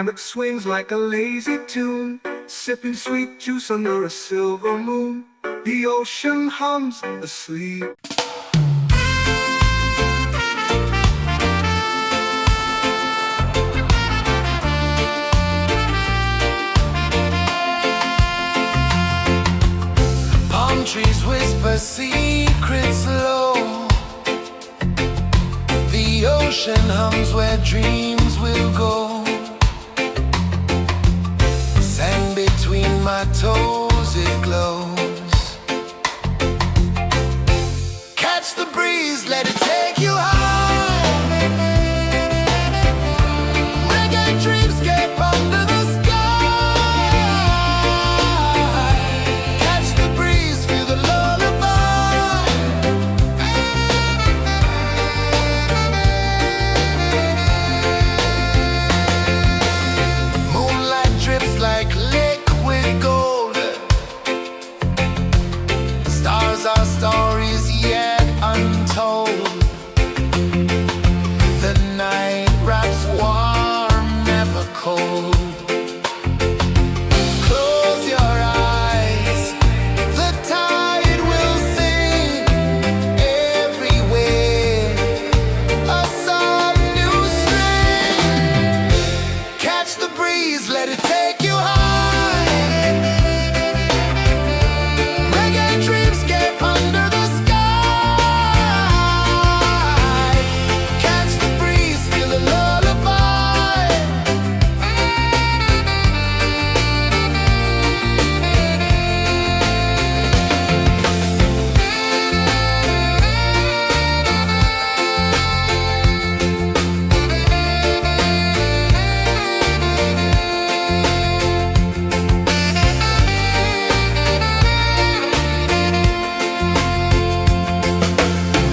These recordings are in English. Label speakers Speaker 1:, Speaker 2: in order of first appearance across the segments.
Speaker 1: hammock swings like a lazy tune, sipping sweet juice under a silver moon. The ocean hums asleep.
Speaker 2: Palm trees whisper secrets low. The ocean hums where dreams will go. Sand between my toes, it glows. Catch the breeze, let it take you high. Reggae dreamscape under the sky. Catch the breeze, feel the lullaby. Moonlight drips like liquid gold. Stars are stories yet untold. The night wraps warm, never cold. Close your eyes, the tide will sing everywhere. A soft new string. Catch the breeze, let it take you high. Reggae dreamscape under the sky. Catch the breeze, feel a lullaby.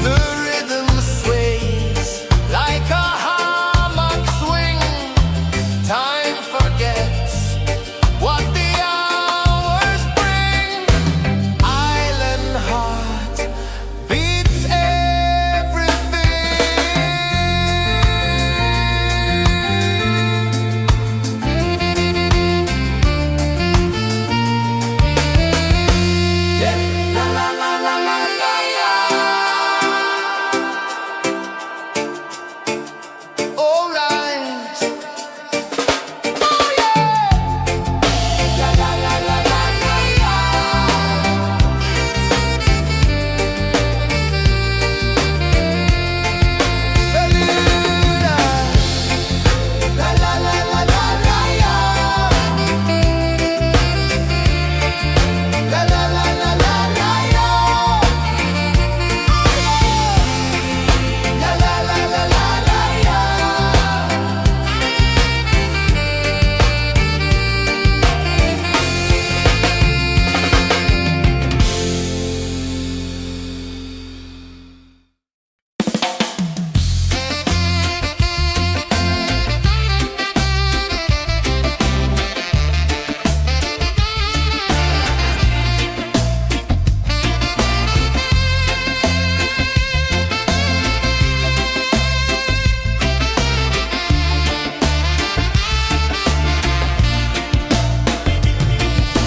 Speaker 2: The rhythm sways like a hammock swing. Time forgets what the hours bring. Island heart beats everything. Yeah. La la la la la la la. All right. Oh yeah. La la la la la la la. Bermuda. La la la la la la la. La la la la la la la. La la la la la la la.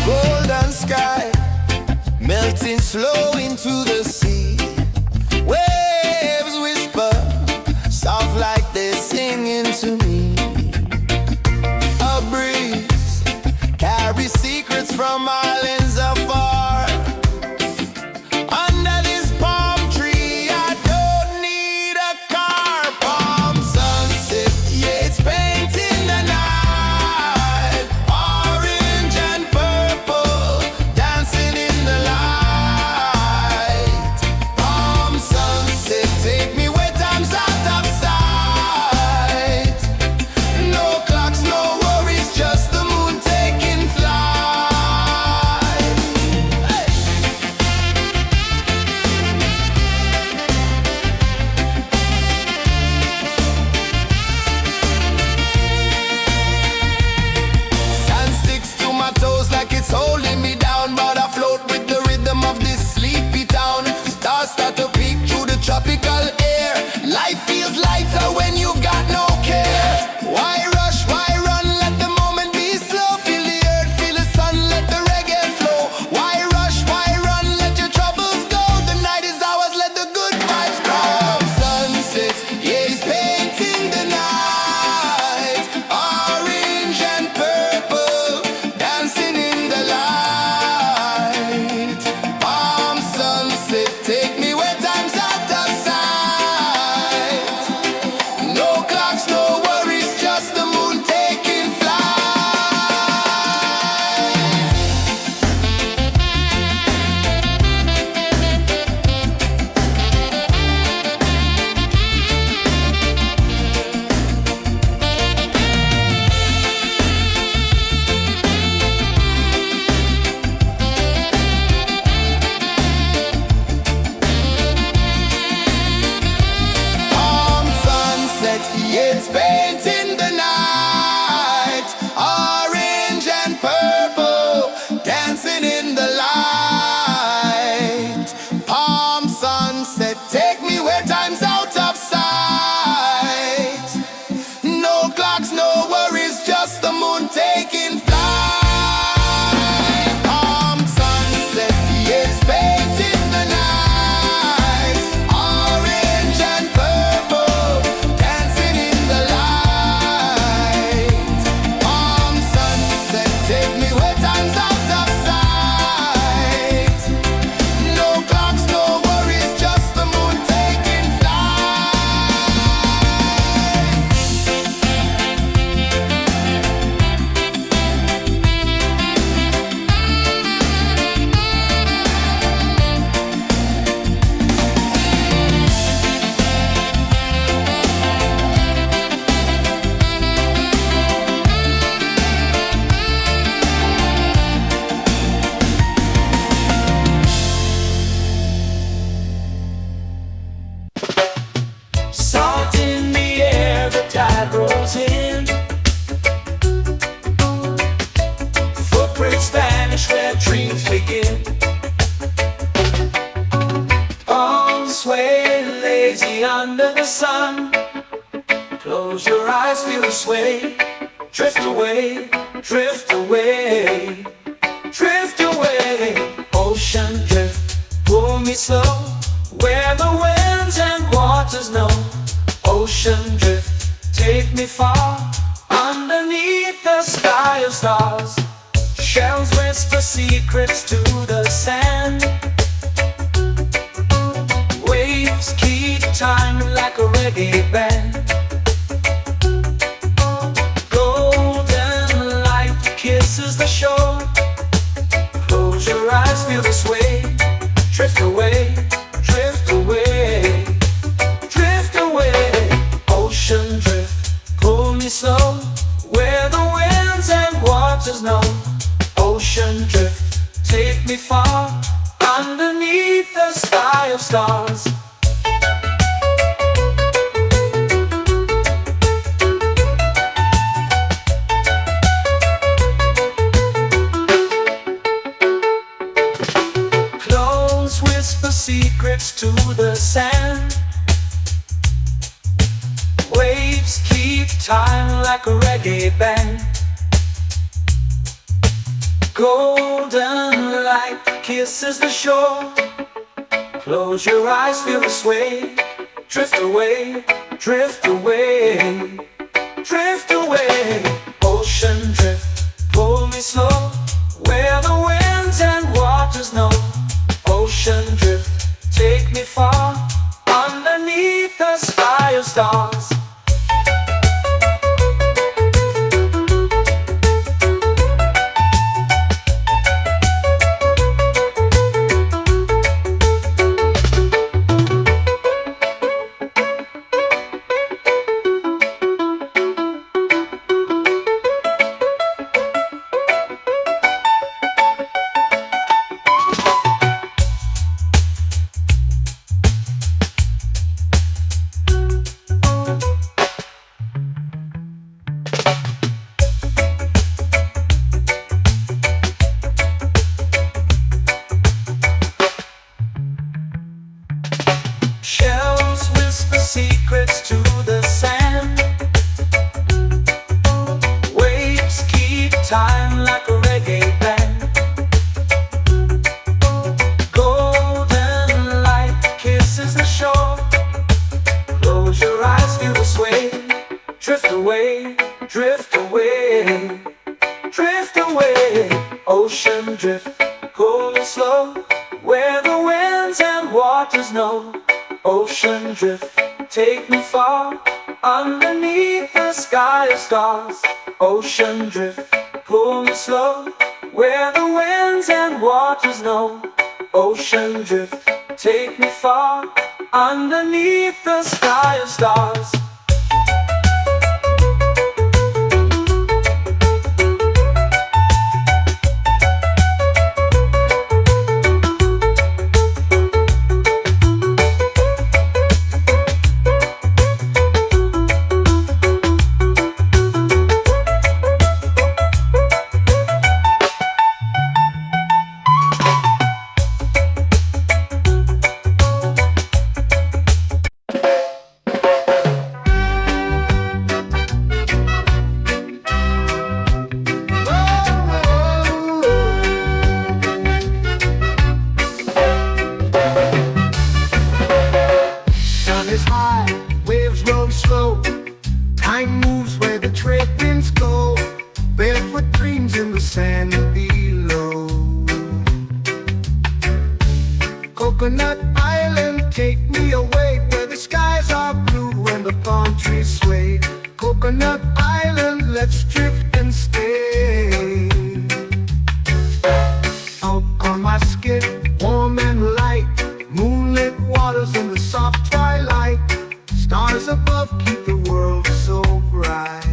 Speaker 2: Golden sky melting slow into the sea. Waves whisper soft like they're singing to me. A breeze carries secrets from islands afar. Under this palm tree, I don't need a car. Palm sunset, yeah, it's painting the night. Orange and purple, dancing in the light. Palm sunset, take me where time's out of sight. rolls in. Footprints vanish where dreams begin. Arms sway lazy under the sun. Close your eyes, feel the sway. Drift away, drift away, drift away. Ocean drift, pull me slow, where the winds and waters know. Ocean drift, take me far, underneath the sky of stars. Shells whisper secrets to the sand. Waves keep time like a reggae band. Golden light kisses the shore. Close your eyes, feel the sway. Drift away, drift away, drift away. Ocean drift, pull me slow, where the winds and waters know. Ocean drift, take me far, underneath the sky of stars. Close whisper secrets to the sand. Waves keep time like a reggae band. Golden light kisses the shore. Close your eyes, feel the sway. Drift away, drift away, drift away. Ocean drift, pull me slow, where the winds and waters know. Ocean drift, take me far, underneath the sky of stars. Shells whisper secrets to the sand. Waves keep time like a reggae band. Golden light kisses the shore. Close your eyes, feel the sway. Drift away, drift away, drift away. Ocean drift, pull me slow, where the winds and waters know. Ocean drift, take me far, underneath the sky of stars. Ocean drift, pull me slow, where the winds and waters know. Ocean drift, take me far, underneath the sky of stars.
Speaker 1: Is high, waves roll slow. Time moves where the trade winds go. Barefoot dreams in the sand below. Coconut Island, take me away, where the skies are blue and the palm trees sway. Coconut Island, let's drift and stay. Out on my skin, warm and light, moonlit waters in the soft twilight. Stars above keep the world so bright.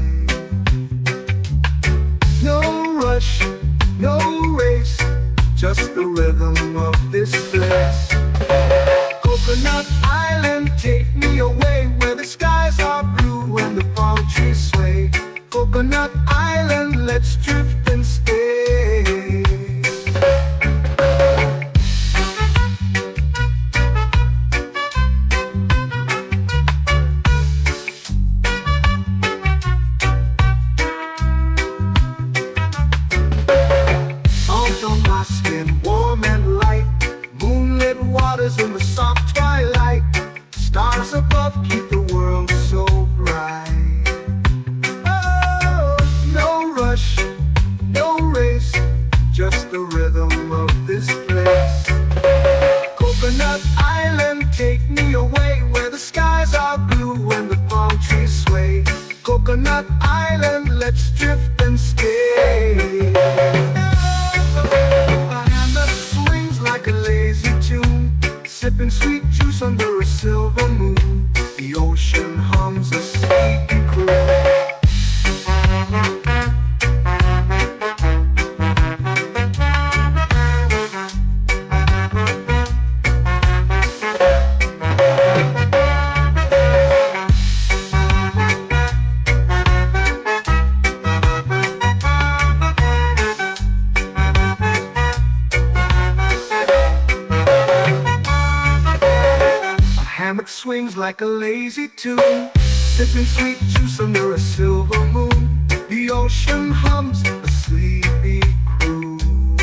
Speaker 1: No rush, no race, just the rhythm of this place. Coconut Island, take me away, where the skies are blue and the palm trees Coconut Island, let's drift and stay. Salt on my skin, warm and light. Moonlit waters in the soft twilight. Stars above keep the world so bright. Oh, no rush, no race, just the rhythm of this place. Coconut Island, take me away where the skies are blue and the palm trees sway. Coconut Island, let's drift and stay. A hand that swings like a lazy tune, sipping sweet juice under a silver moon. The ocean hums a sleepy croon. Hammock swings like a lazy tune, sipping sweet juice under a silver moon. The ocean hums a sleepy croon.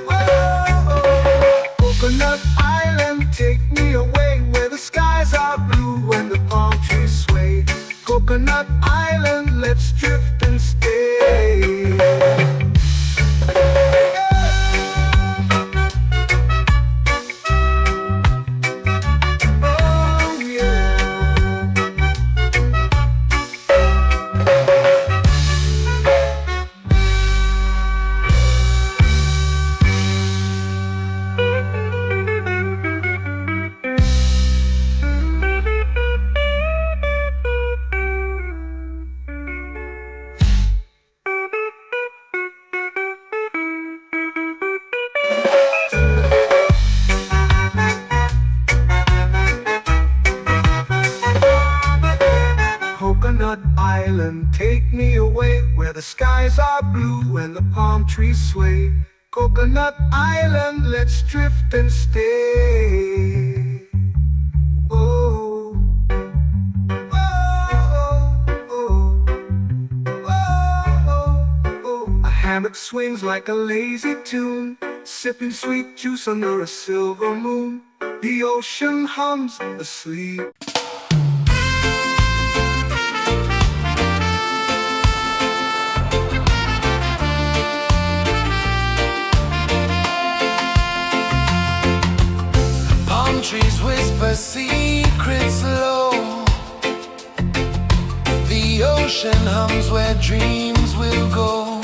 Speaker 1: Whoa, Coconut Island, take me away where the skies are blue and the palm trees sway. Coconut Island, let's drift and stay. Coconut Island, take me away where the skies are blue and the palm trees sway. Coconut Island, let's drift and stay. Oh, oh, oh, oh, oh. A hammock swings like a lazy tune, sipping sweet juice under a silver moon. The ocean hums asleep.
Speaker 2: Trees whisper secrets low. The ocean hums where dreams will go.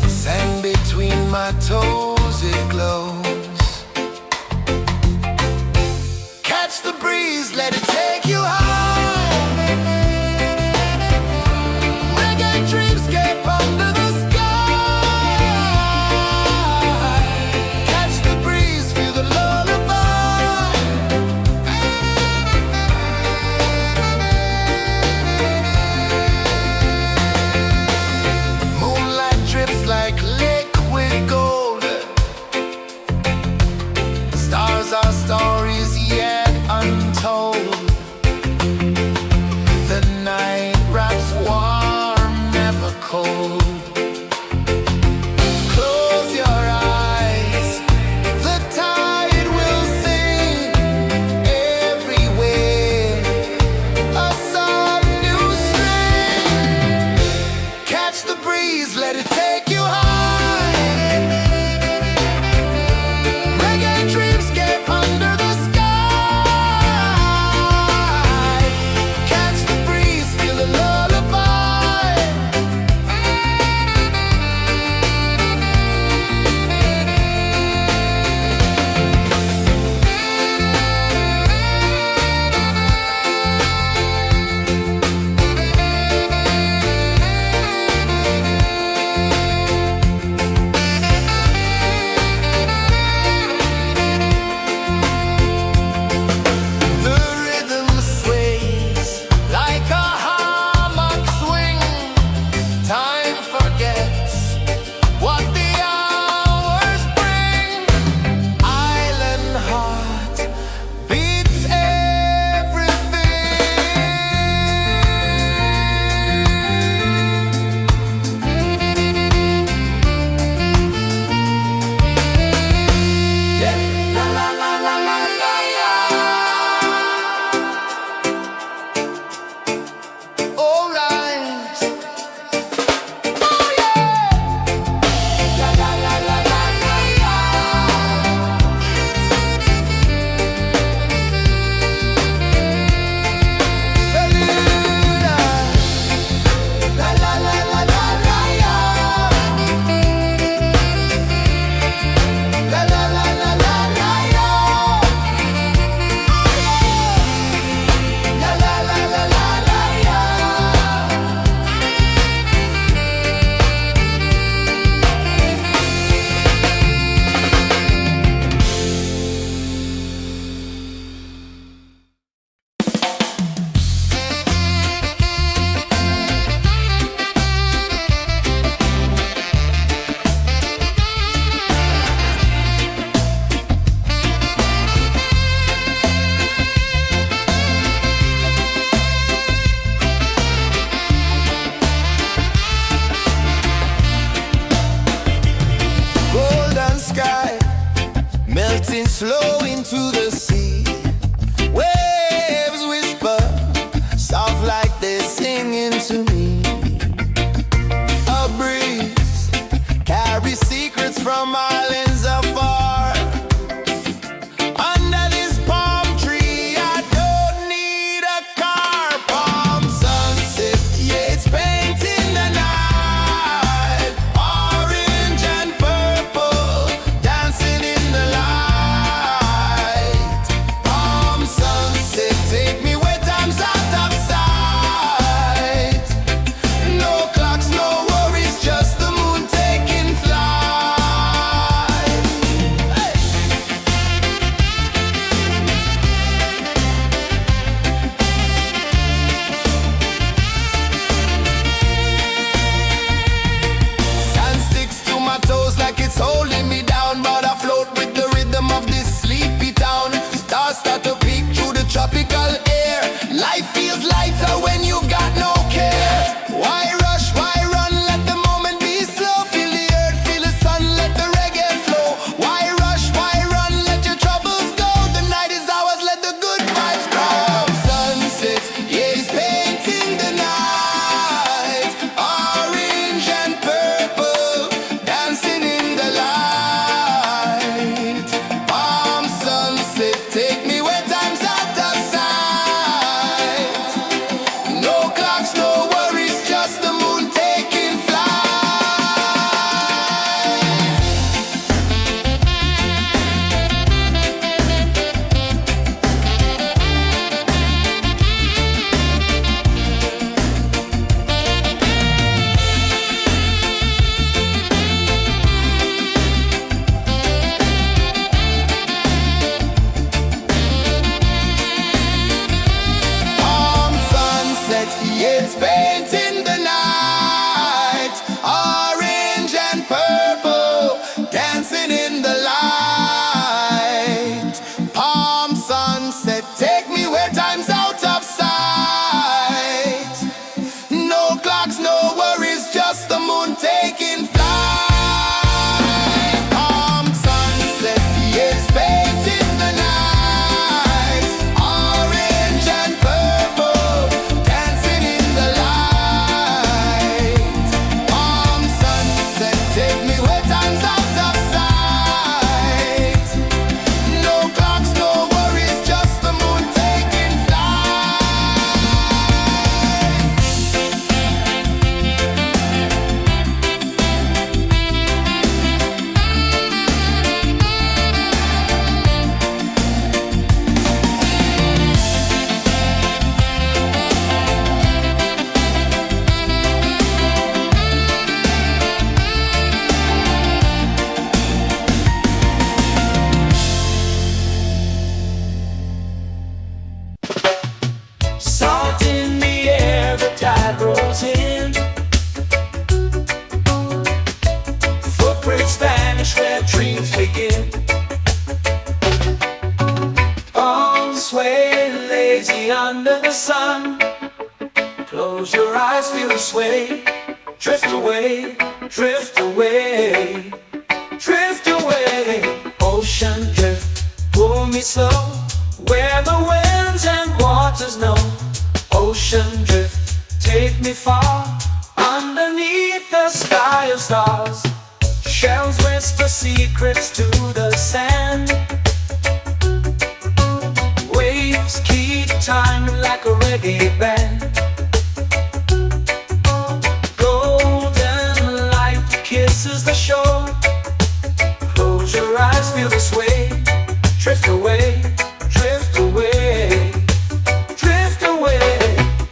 Speaker 2: Sand between my toes, it glows. Catch the breeze, let it take you high. Reggae dreamscape under the sky. to me. A breeze carries secrets from islands afar. Under this palm tree, I don't need a car. Palm sunset, yeah, it's painting the night. Orange and purple, dancing in the light. Palm sunset, take me where time's out of sight. No clocks, no worries, just the moon taking flight. Hey! Sand sticks to my toes like it's holding me down, but I float with the rhythm of this sleepy town. Stars start to peek through the tropical air. Life feels lighter when you've got no care. Why rush, why run, let the moment be slow. Feel the earth, feel the sun, let the reggae flow. Why rush, why run, let your troubles go. The night is ours, let the good vibes grow. Sunset, yeah, it's painting the night. Orange and purple, dancing in the light. Palm sunset, take me where time's out of sight. No clocks, no worries, just the moon taking flight. Palm sunset, yeah, it's painting the night. Orange and purple, dancing in the light. Palm sunset, take me where time's out of sight. No clocks, no worries, just the moon taking flight. Palm sunset, yeah, it's painting the night. Orange and purple, dancing in the light. Palm sunset, take me where time's out of sight. No clocks, no worries, just the moon taking flight.
Speaker 1: Salt in the air, the tide rolls in. Footprints vanish where dreams begin. Arms sway lazy under the sun. Close your eyes, feel the sway. Drift away, drift away, drift away. Ocean drift, pull me slow, where the winds and waters know. Ocean drift, take me far, underneath the sky of stars. Shells whisper secrets to the sand. Waves keep time like a reggae band. Golden light kisses the shore. Close your eyes, feel the sway. Drift away, drift away, drift away.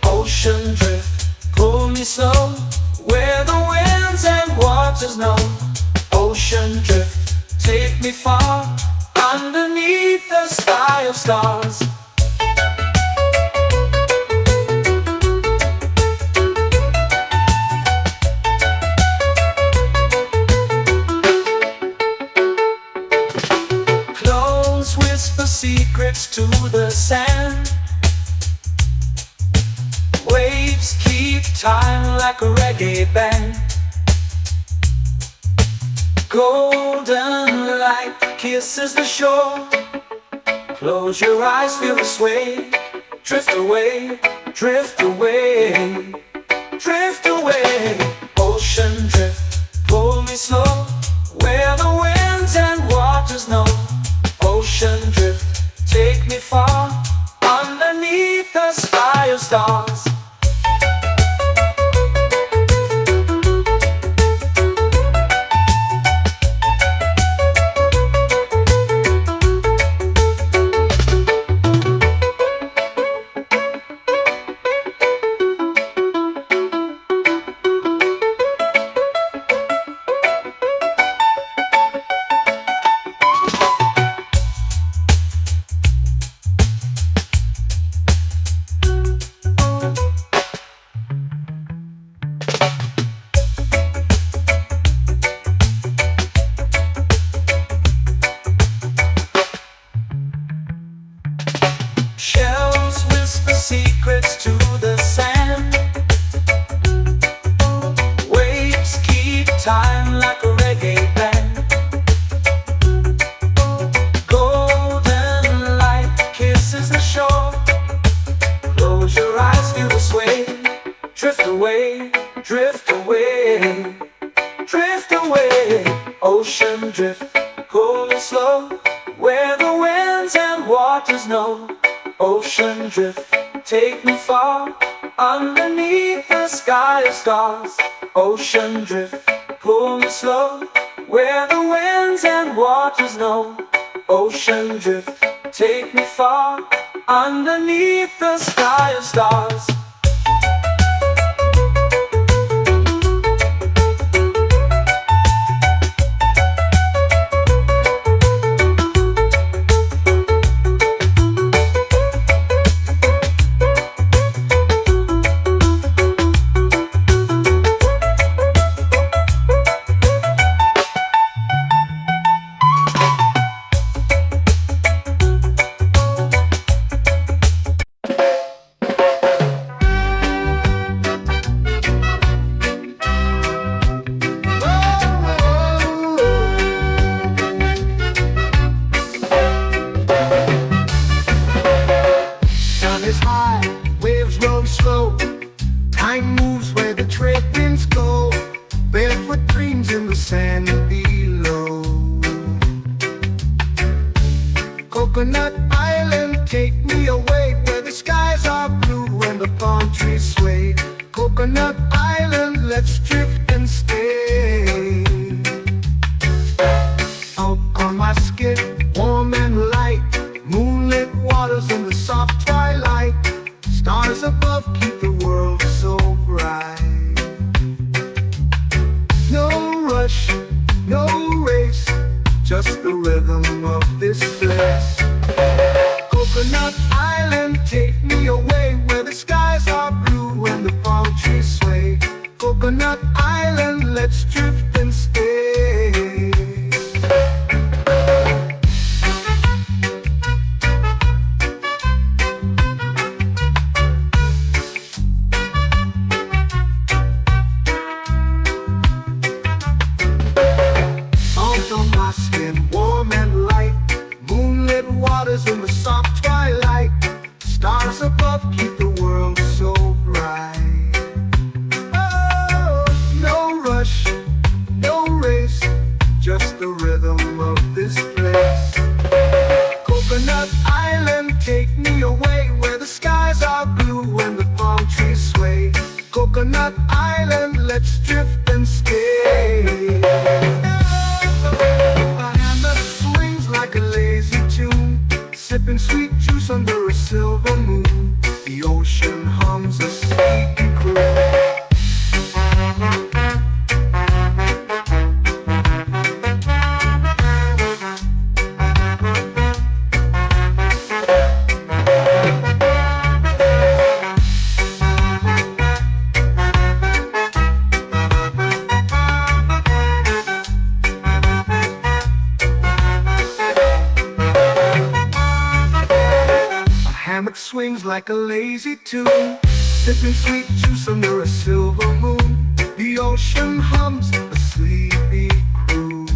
Speaker 1: Ocean drift, pull me slow, where the winds and waters know. Ocean drift, take me far, underneath the sky of stars. Clones whisper secrets to the sand. Waves keep time like a reggae band. Golden light kisses the shore. Close your eyes, feel the sway. Drift away, drift away, time like a reggae band. Golden light kisses the shore. Close your eyes, feel the sway. Drift away, drift away, drift away. Ocean drift, cool and slow, where the winds and waters know. Ocean drift, take me far, underneath the sky of stars. Ocean drift, pull me slow, where the winds and waters know. Ocean drift, take me far, underneath the sky of stars.
Speaker 2: Is high, waves roll slow. Time moves where the trade winds go. Barefoot dreams in the sand below. Coconut Island, take me away, where the skies are blue and the palm trees sway. Coconut Island, let's drift and stay. Out on my skip, warm and light, moonlit waters in the soft twilight. Stars above keep the world so bright. No rush, no race, just the rhythm of this place. Coconut Island, take me away, where the skies are blue and the palm trees sway. Coconut Island, let's drift and stay. Warm and light, moonlit waters in the soft twilight. Stars above keep the world so bright. Oh, no rush, no race, just the rhythm of this place. Coconut Island, take me away, where the skies are blue and the palm trees sway. Coconut Island, let's drift and stay. Like a lazy tune, sipping sweet juice under a silver moon. The ocean hums a sleepy croon. Hammock swings like a lazy tune, sipping sweet juice under a silver moon. The ocean hums a sleepy croon.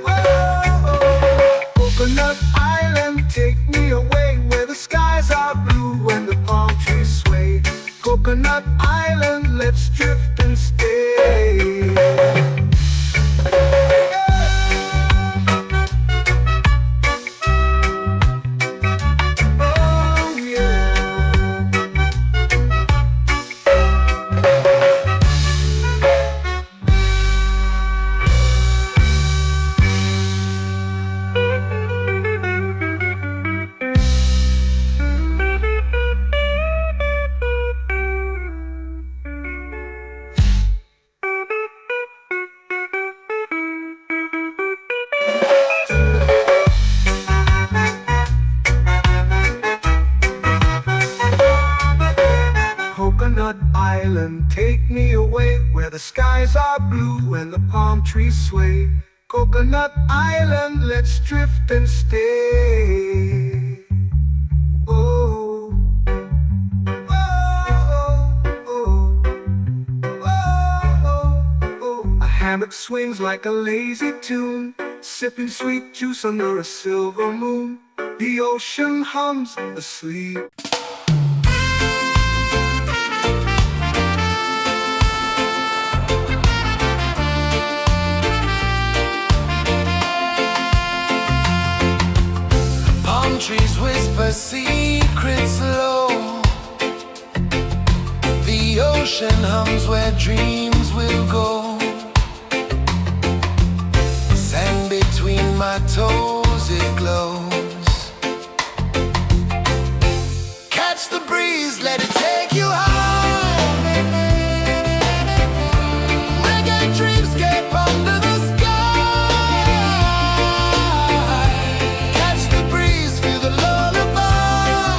Speaker 2: Oh, Coconut Island, take me away, where the skies are blue and the palm trees sway. Coconut Island, let's drift and stay. Coconut Island, take me away, where the skies are blue and the palm trees sway. Coconut Island, let's drift and stay. Oh, oh, oh, oh, oh, oh, oh.
Speaker 1: hammock swings like a lazy tune, sipping sweet juice under a silver moon. The ocean hums asleep.
Speaker 2: Palm trees whisper secrets low. The ocean hums where dreams will go. Sand between my toes, it glows. Catch the breeze, let it take you high. Reggae dreamscape under the sky. Catch the breeze, feel the lullaby.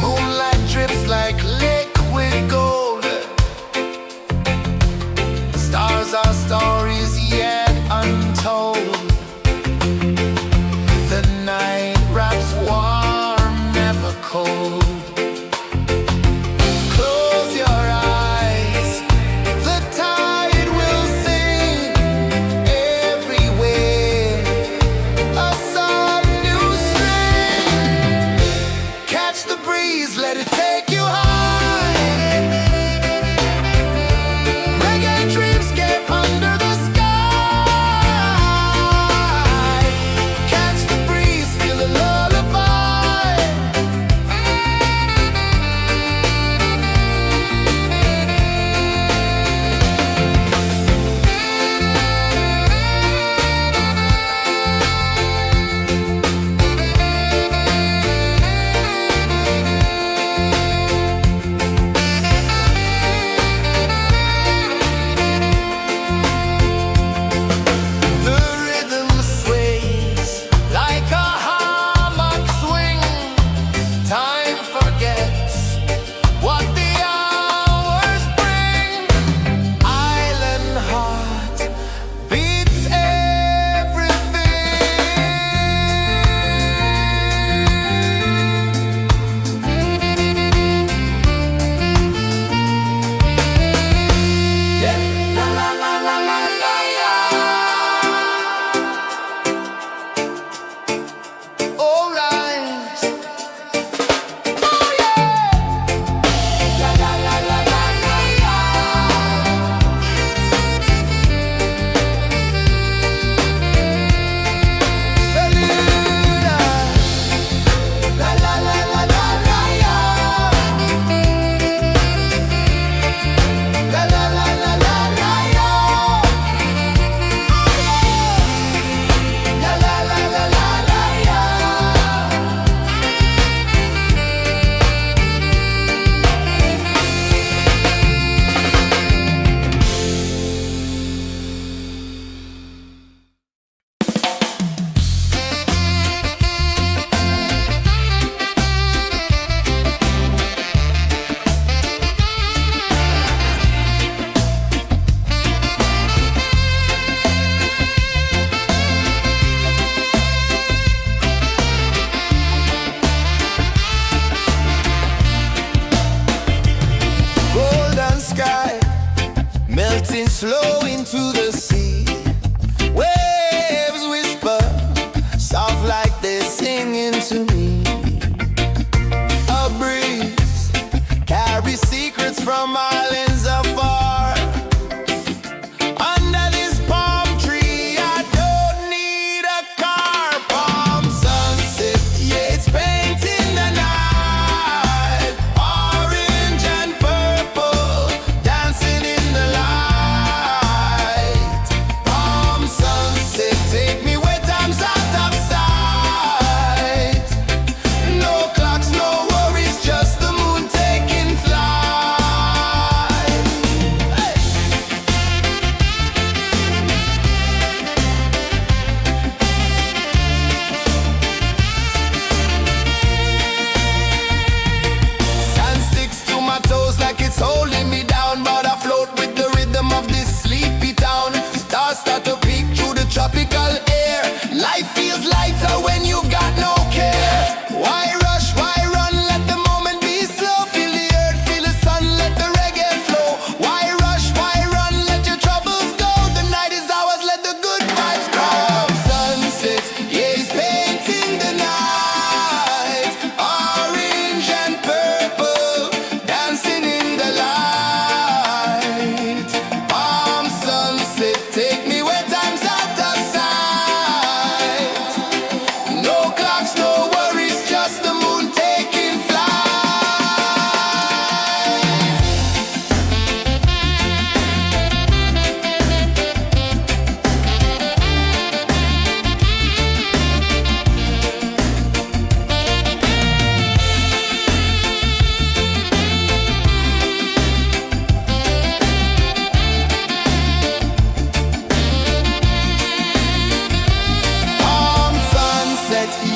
Speaker 2: Moonlight drips like liquid gold.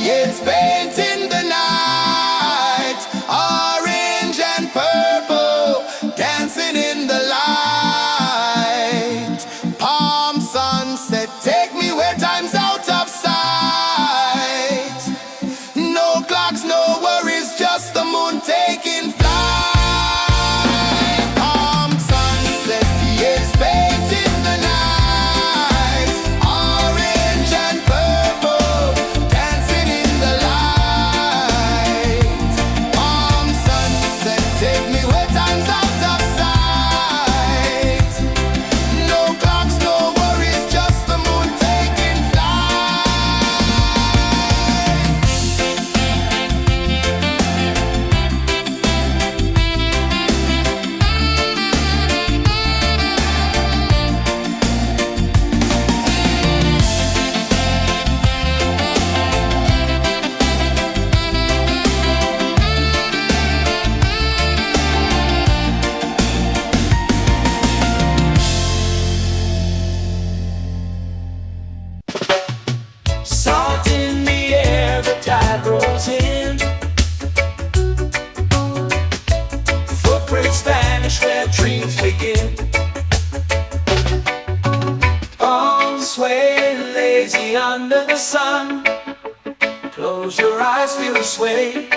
Speaker 2: it's painting the night. Orange and purple, dancing in the light. Palm sunset, take me where time's out of sight. No clocks, no worries, just the moon taking flight. Palm sunset, it's painting the night. Orange and purple, dancing in the light. Palm sunset, take me where time's out of sight. No clocks, no worries, just the moon taking flight.
Speaker 1: Salt in the air, the tide rolls in. Footprints vanish where dreams begin. Arms sway lazy under the sun. Close your eyes, feel the sway.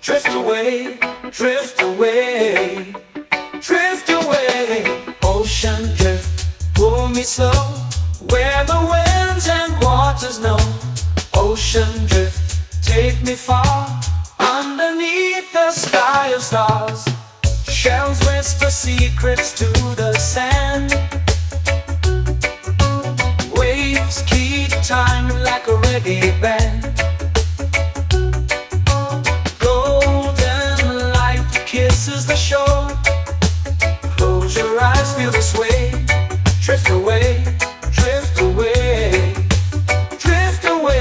Speaker 1: Drift away, drift away, drift away. Ocean drift, pull me slow, where the winds and waters know. Ocean drift, take me far, underneath the sky of stars. Shells whisper secrets to the sand. Waves keep time like a reggae band. Golden light kisses the shore. Close your eyes, feel the sway. Drift away, drift away, drift away.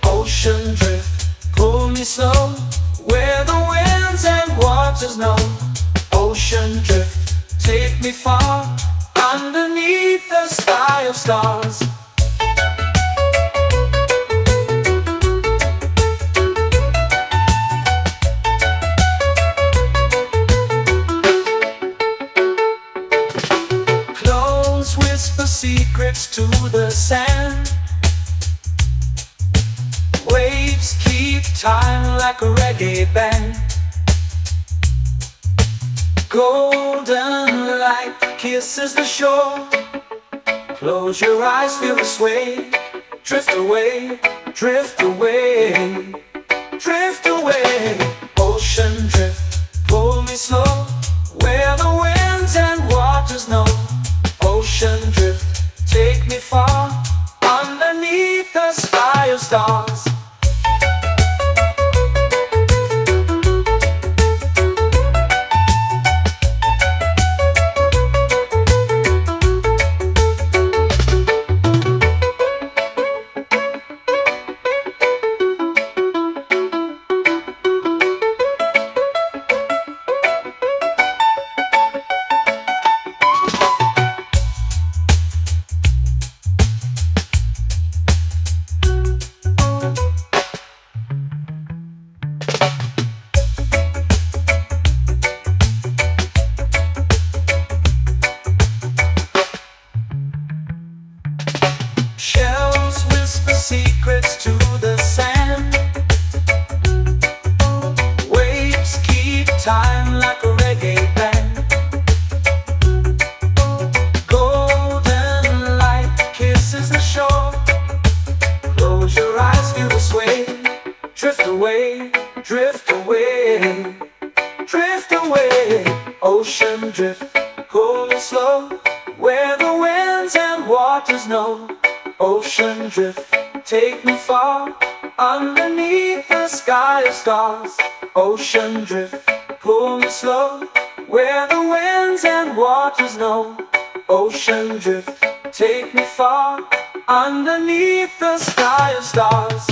Speaker 1: Ocean drift, pull me slow, where the winds and waters know. Ocean drift, take me far, underneath the sky of stars. Clones whisper secrets to the sand. Waves keep time like a reggae band. Golden light kisses the shore. Close your eyes, feel the sway. Drift away, drift away, drift away. Ocean drift, pull me slow, where the winds and waters know. Ocean drift, take me far, underneath the sky of stars. Shells whisper secrets to the sand. Waves keep time like a reggae band. Golden light kisses the shore. Close your eyes, feel the sway. Drift away, drift away, drift away. Ocean drift, pull me slow, where the winds and waters know. Ocean drift, take me far, underneath the sky of stars. Ocean drift, pull me slow, where the winds and waters know. Ocean drift, take me far, underneath the sky of stars.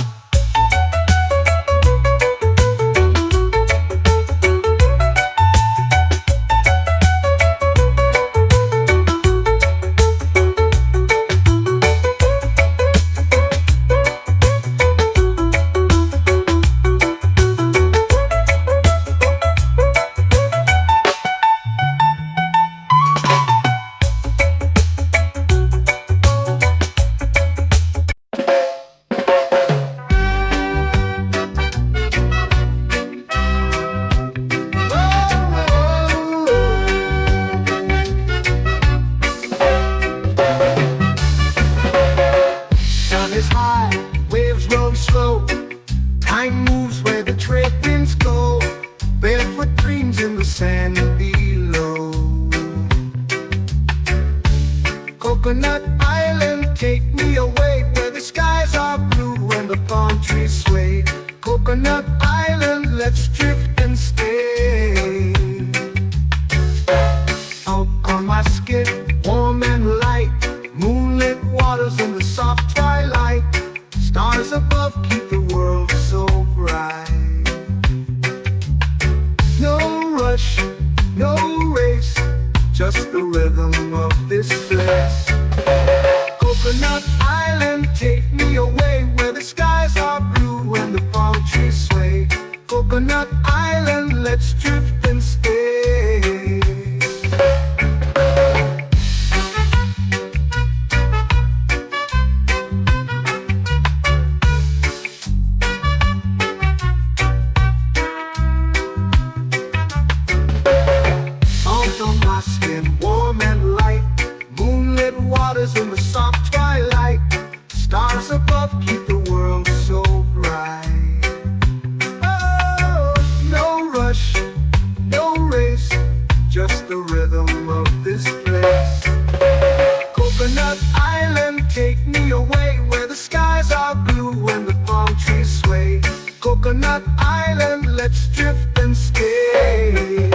Speaker 1: Coconut Island, let's drift and stay. Out on my skin, warm and light, moonlit waters in the soft twilight. Stars above keep the world so bright. No rush, no race, just the rhythm of this place. Coconut Island, take me away where the skies are blue and the palm trees sway. Coconut Island, let's drift and stay. Out on my skin, warm and light, moonlit waters in the soft twilight. Stars above keep the world so bright. Oh, no rush, no race, just the rhythm of this place. Coconut Island, take me away where the skies are blue and the palm trees sway. Coconut Island, let's drift and stay.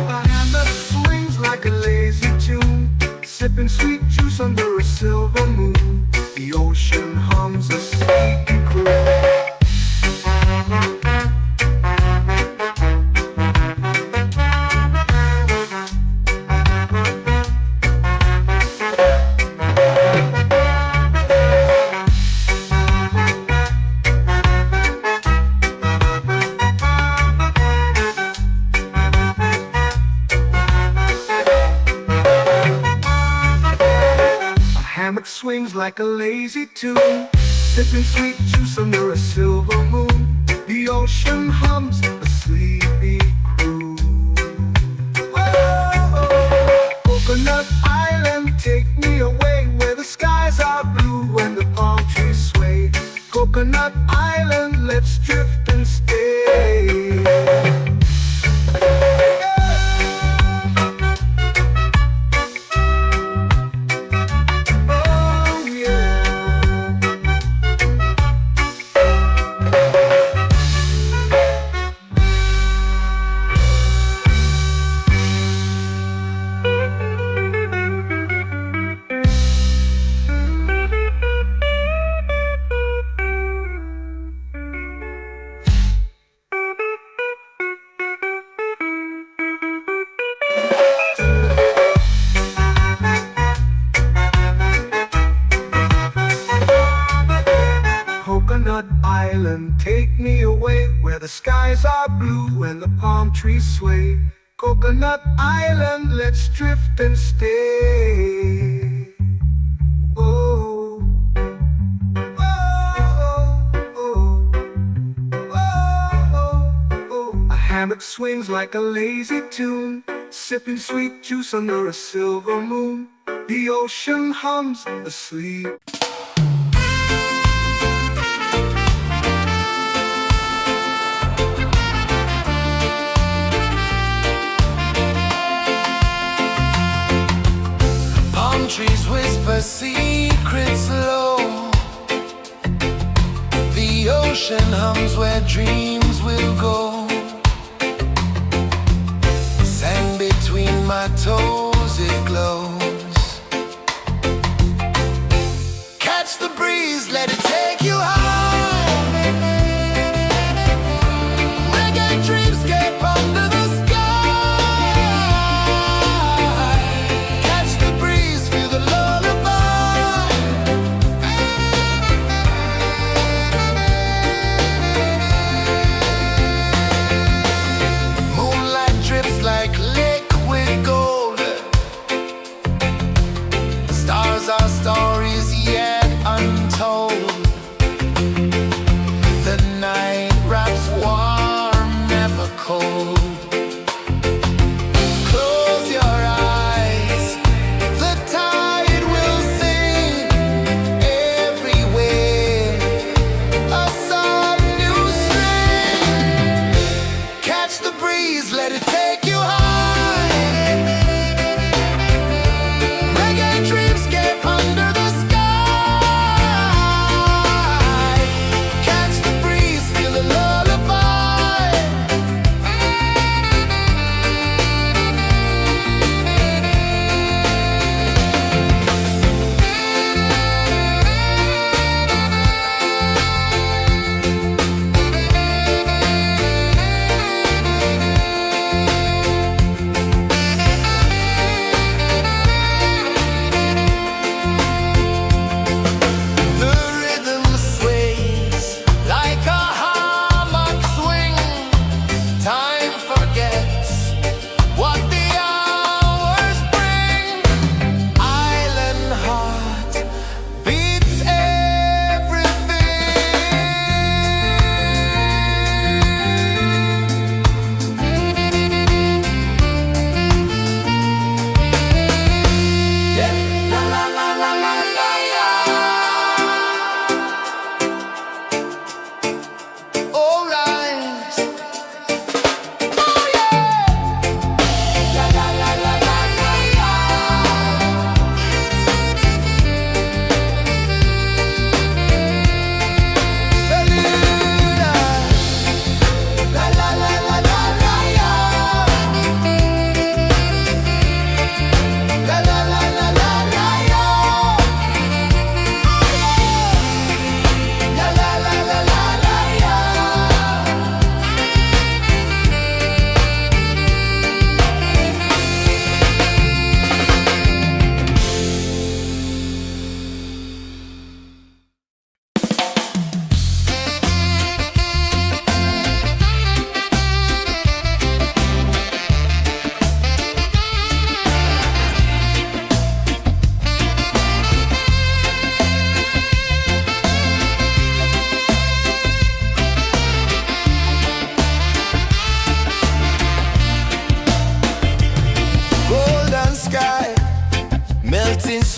Speaker 1: A hand that swings like a lazy tune, sipping sweet juice under a silver moon. The ocean hums a sleepy croon. Hammock swings like a lazy tune, sipping sweet juice under a silver moon. The ocean hums a sleepy croon. Whoa, Coconut Island, take me away where the skies are blue and the palm trees sway. Coconut Island, let's drift and stay. Coconut Island, take me away where the skies are blue and the palm trees sway. Coconut Island, let's drift and stay. Oh, oh, oh, oh, oh. A hammock swings like a lazy tune, sipping sweet juice under a silver moon. The ocean hums asleep.
Speaker 2: Trees whisper secrets low. The ocean hums where dreams will go. Sand between my toes, it glows. Catch the breeze, let it take you high. Reggae dreamscape under the sky. Our stories yet untold.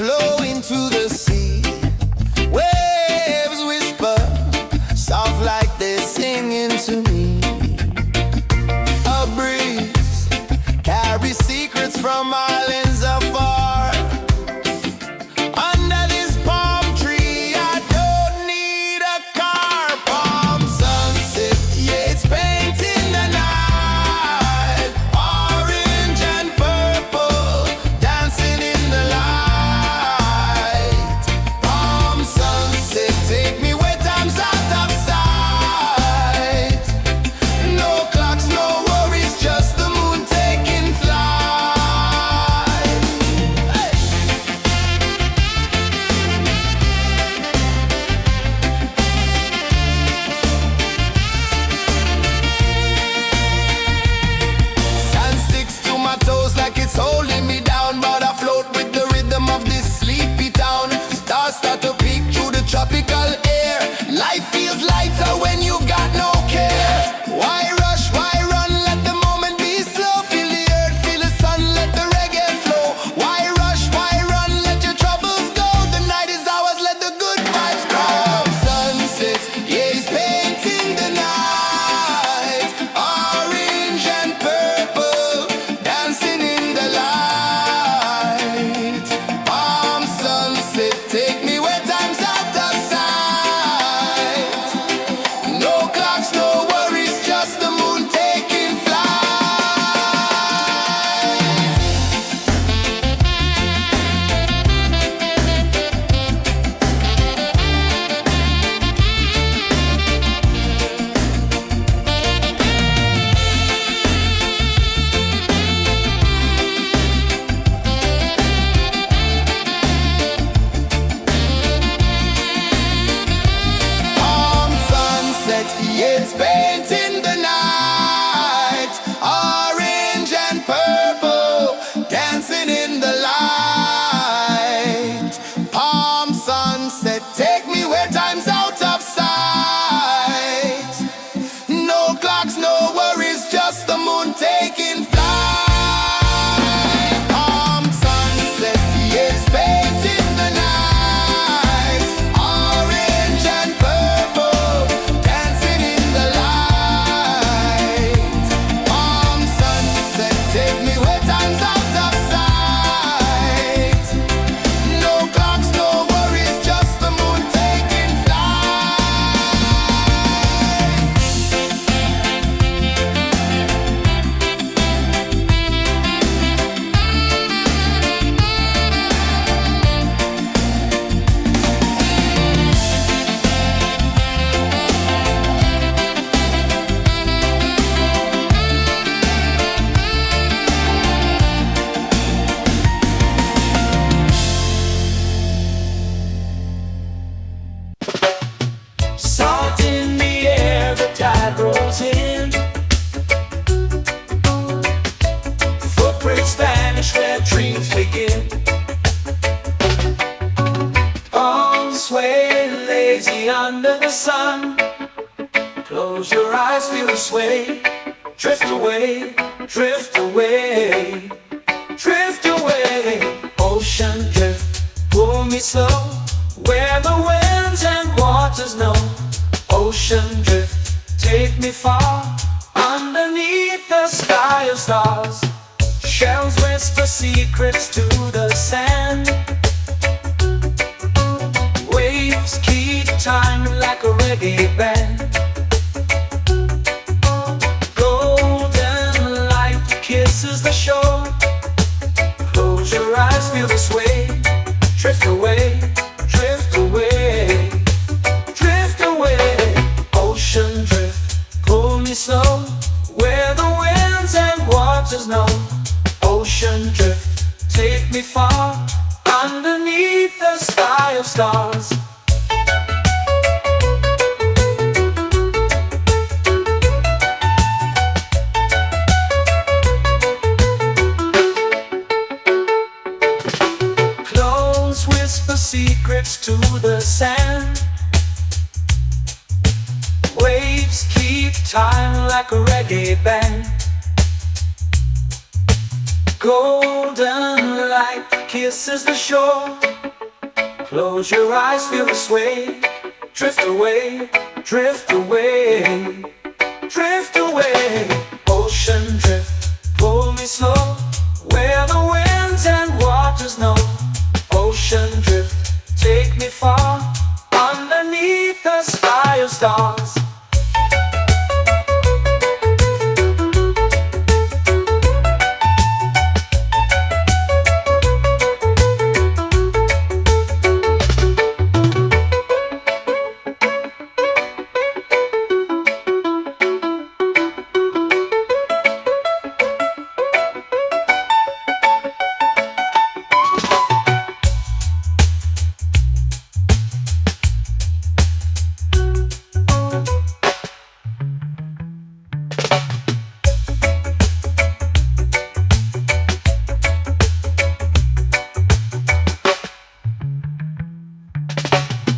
Speaker 2: flow into the sea. Waves whisper, soft like they're singing to me. A breeze carries secrets from islands afar. Under this palm tree, I don't need a car. Palm sunset, yeah, it's painting the night. Orange and purple, dancing in the light. Palm sunset, take me where time's out of sight. No clocks, no worries, just the moon taking flight. Hey! Sand sticks to my toes like it's holding me down, but I float with the rhythm of this sleepy town. Stars start to peek through the tropical air. Life feels lighter when you've got no care. Why rush, why run, let the moment be slow. Feel the earth, feel the sun, let the reggae flow. Why rush, why run, let your troubles go. The night is ours, let the good vibes grow. Sunset, yeah, it's painting the night. Orange and purple, dancing in the light. Palm sunset, take me where time's out of sight. No clocks, no worries, just the moon taking flight. Palm sunset, yeah, it's painting the night. Orange and purple, dancing in the light. Palm sunset, take me where time's out of sight. No clocks, no worries, just the moon taking flight. Palm sunset, yeah, it's painting the night. Orange and purple, dancing in the light. Palm sunset, take me where time's out of sight. No clocks, no worries, just the moon taking flight.
Speaker 3: Salt in the air, the tide rolls in. Footprints vanish where dreams begin. Arms sway lazy under the sun. Close your eyes, feel the sway. Drift away, drift away, drift away. Ocean drift, pull me slow, where the winds and waters know. Ocean drift, take me far, underneath the sky of stars. Shells whisper secrets to the sand. Waves keep time like a reggae band. Golden light kisses the shore. Close your eyes, feel the sway. Drift away, drift away, drift away. Ocean drift, pull me slow, where the winds and waters know. Ocean drift, take me far, underneath the sky of stars. Close whisper secrets to the sand. Waves keep time like a reggae band. Golden light kisses the shore. Close your eyes, feel the sway. Drift away, drift away, drift away. Ocean drift, pull me slow, where the winds and waters know. Ocean drift, take me far, underneath the sky of stars.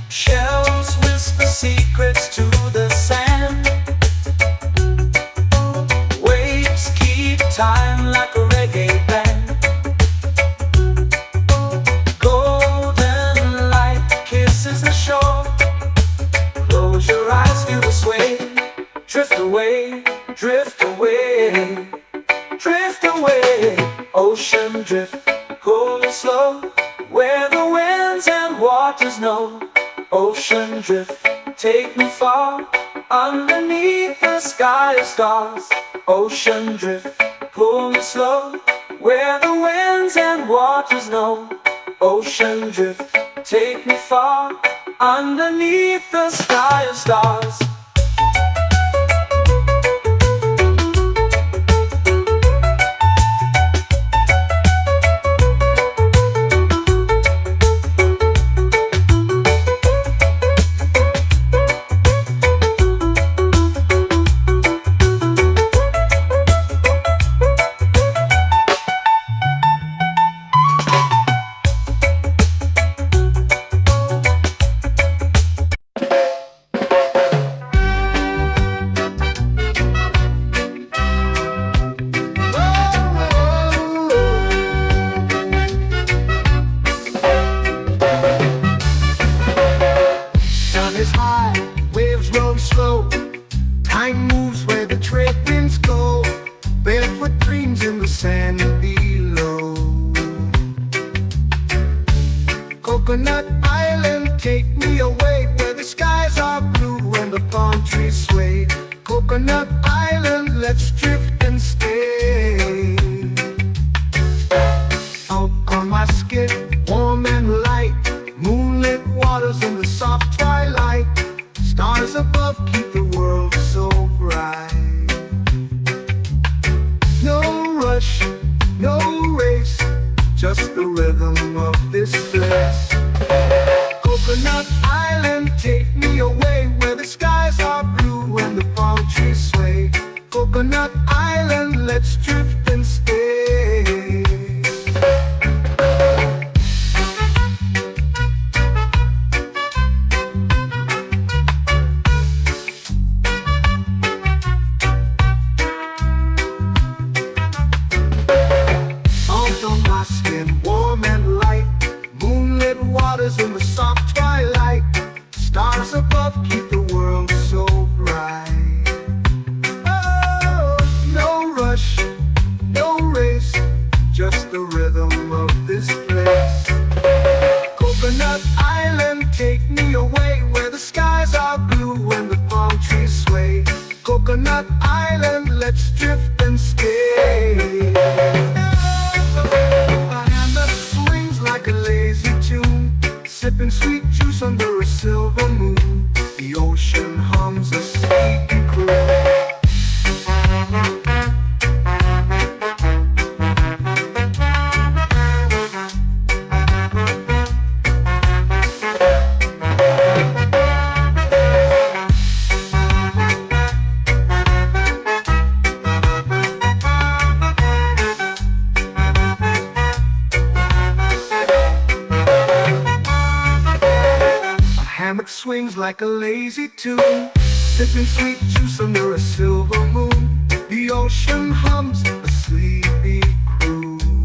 Speaker 3: Shells whisper secrets to the sand. Waves keep time like a reggae band. Golden light kisses the shore. Close your eyes, feel the sway. Drift away, drift away, drift away. Ocean drift, pull me slow, where the winds and waters know. Ocean drift, take me far, underneath the sky of stars. Ocean drift, pull me slow, where the winds and waters know. Ocean drift, take me far, underneath the sky of stars.
Speaker 1: Sun is high, waves roll slow. Time moves where the trade winds go. Barefoot dreams in the sand below. Coconut Island, take me away, where the skies are blue and the palm trees sway. Coconut Island, let's drift and stay. Out on my skin, warm and light, moonlit waters in the soft twilight. Stars above keep the world so bright. No rush, no race, just the rhythm of this place. Coconut Island, take me away, where the skies are blue and the palm trees sway. Coconut Island, let's drift and stay. Warm and light, moonlit waters in the soft twilight. Stars above keep the world so bright. Oh, no rush, no race, just the rhythm of this place. Coconut Island, take me away, where the skies are blue and the palm trees sway. Coconut Island, let's drift and stay. Like a lazy tune, sipping sweet juice under a silver moon. The ocean hums a sleepy croon. Hammock swings like a lazy tune, sipping sweet juice under a silver moon. The ocean hums a sleepy croon.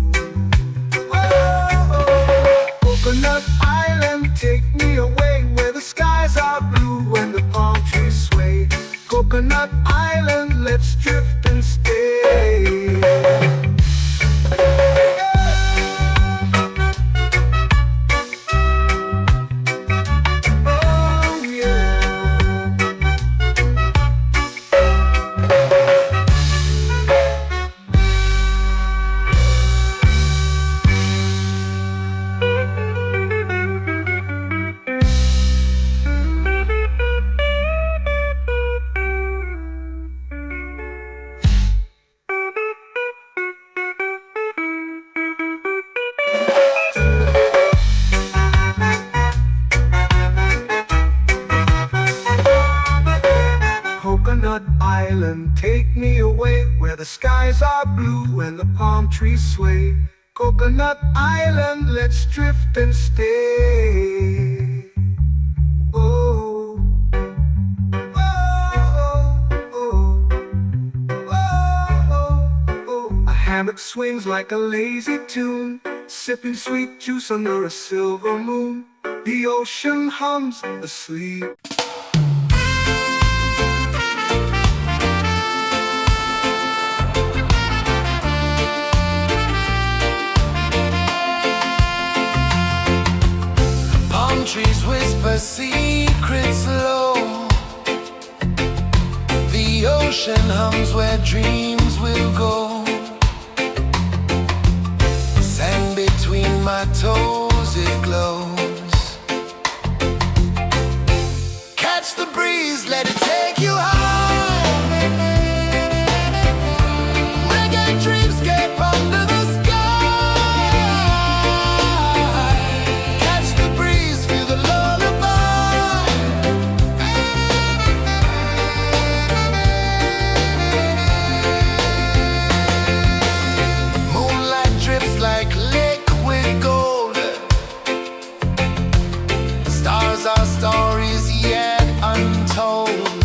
Speaker 1: island, take me away where the skies are blue and the palm trees sway. Coconut Island, let's drift and stay. Oh, oh, oh, oh, oh. A hammock swings like a lazy tune, sipping sweet juice under a silver moon. The ocean hums asleep.
Speaker 2: Palm trees whisper secrets low. The ocean hums where dreams will go. Sand between my toes, it glows. Catch the breeze, let it take you high. Reggae dreamscape under the sky. Catch the breeze, feel the lullaby. Moonlight drips like liquid gold. Stars are stories yet untold.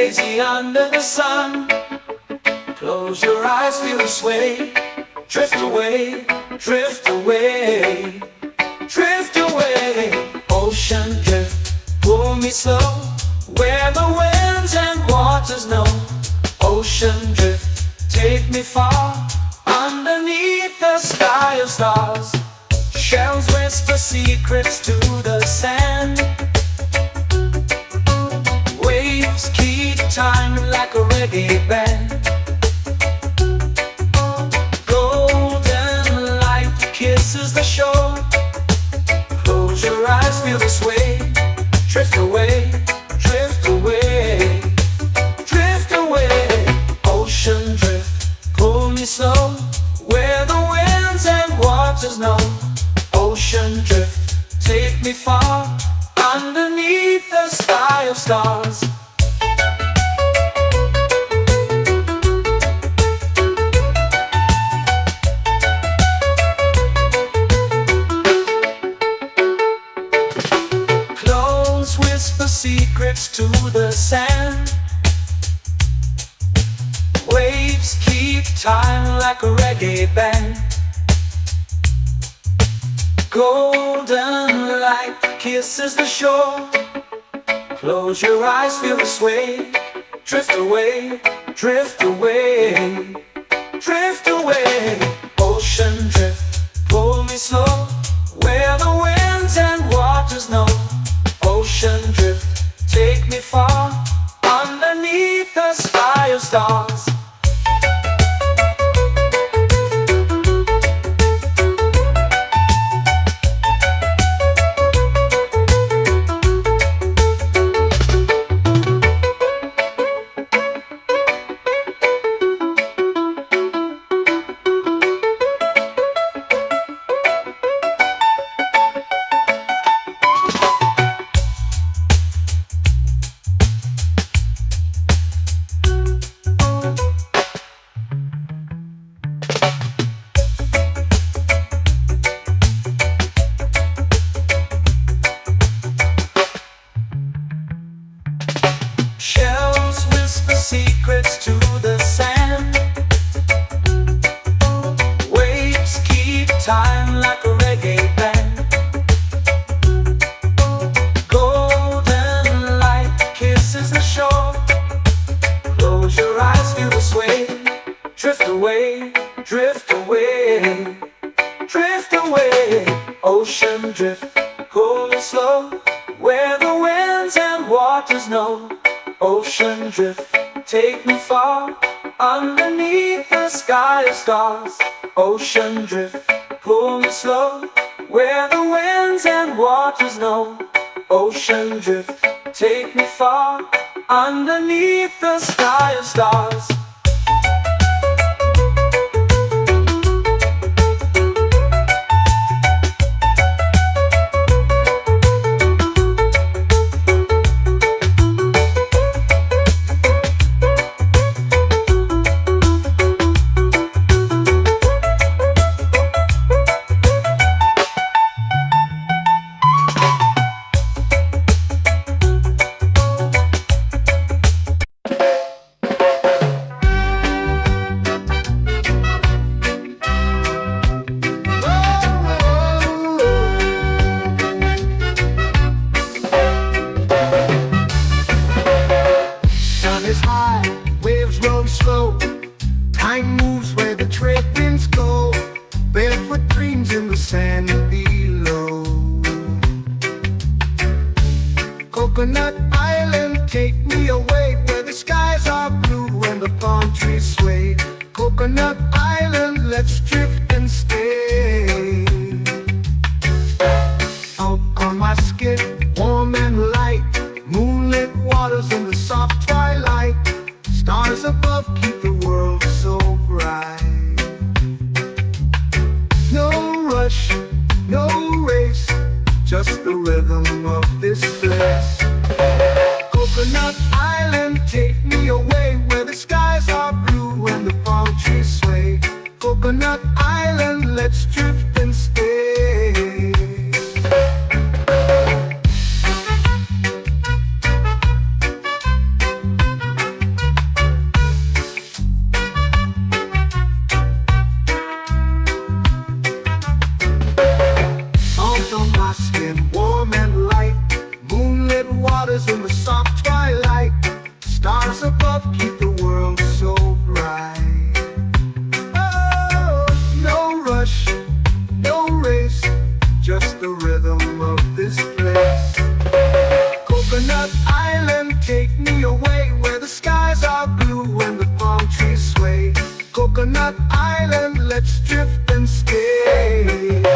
Speaker 3: lazy under the sun. Close your eyes, feel the sway. Drift away, drift away, drift away. Ocean drift, pull me slow, where the winds and waters know. Ocean drift, take me far, underneath the sky of stars. Shells whisper secrets to the sand. Waves keep time like a reggae band. Golden light kisses the shore. Close your eyes, feel the sway. Drift away, drift away, drift away. Ocean drift, pull me slow, where the winds and waters know. Ocean drift, take me far, underneath the sky of stars. Close whisper secrets to the sand. Waves keep time like a reggae band. Golden light kisses the shore. Close your eyes, feel the sway. Drift away, drift away, drift away. Ocean drift, pull me slow, where the winds and waters know. Ocean drift, take me far, underneath the sky of stars. Shells whisper secrets to the sand. Waves keep time like a reggae band. Golden light kisses the shore. Close your eyes, feel the sway. Drift away, drift away, drift away. Ocean drift, pull me slow, where the winds and waters know. Ocean drift, take me far, underneath the sky of stars. Ocean drift, pull me slow, where the winds and waters know. Ocean drift, take me far, underneath the sky of stars.
Speaker 1: Time moves where the trade winds go. Barefoot dreams in the sand below. Coconut Island, take me away, where the skies are blue and the palm trees sway. Coconut Island, let's drift and stay. Out on my skin, warm and light, moonlit waters in the soft twilight. Stars above keep the world so bright. No rush, no race, just the rhythm of this place. Coconut Island, take me away, where the skies are blue and the palm trees sway. Coconut Island, let's drift and stay. Coconut Island, let's drift and stay. A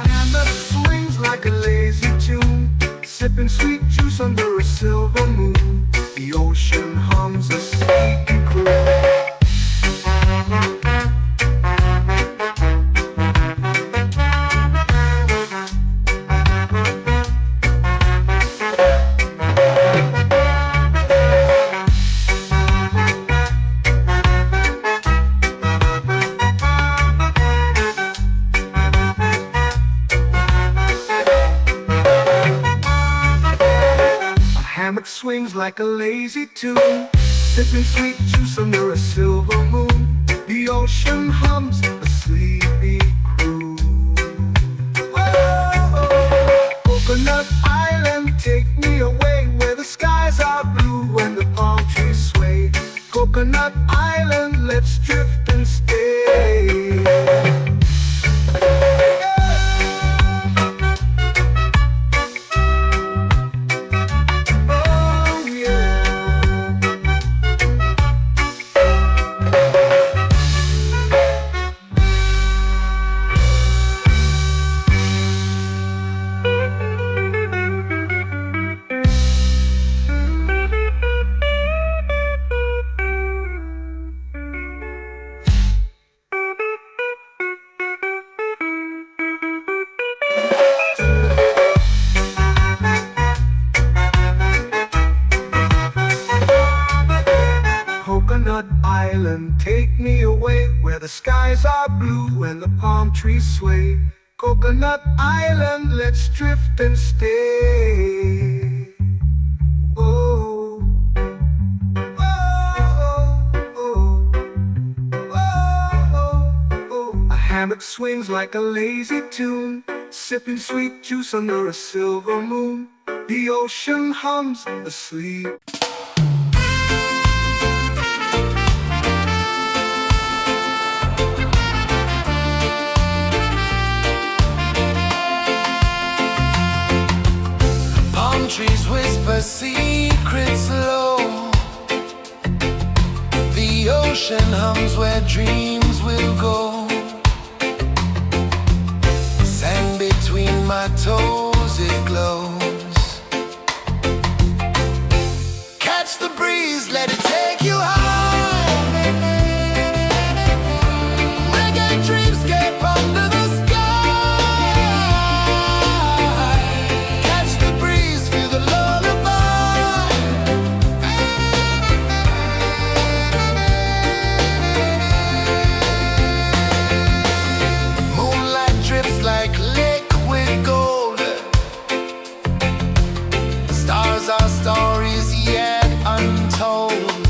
Speaker 1: hand that swings like a lazy tune, sipping sweet juice under a silver moon. The ocean hums a sleepy croon. Hammock swings like a lazy tune, sipping sweet juice under a silver moon. The ocean hums a sleepy croon. Whoa, Coconut Island, take me away where the skies are blue and the palm trees sway. Coconut Island, let's drift and stay. Coconut Island, take me away where the skies are blue and the palm trees sway. Coconut Island, let's drift and stay. Oh, oh, oh, oh, oh. A hammock swings like a lazy tune, sipping sweet juice under a silver moon. The ocean hums asleep.
Speaker 2: Trees whisper secrets low. The ocean hums where dreams will go. Sand between my toes, it glows. Catch the breeze, let it take you high. Reggae dreamscape under the sky.
Speaker 4: Our stories yet untold.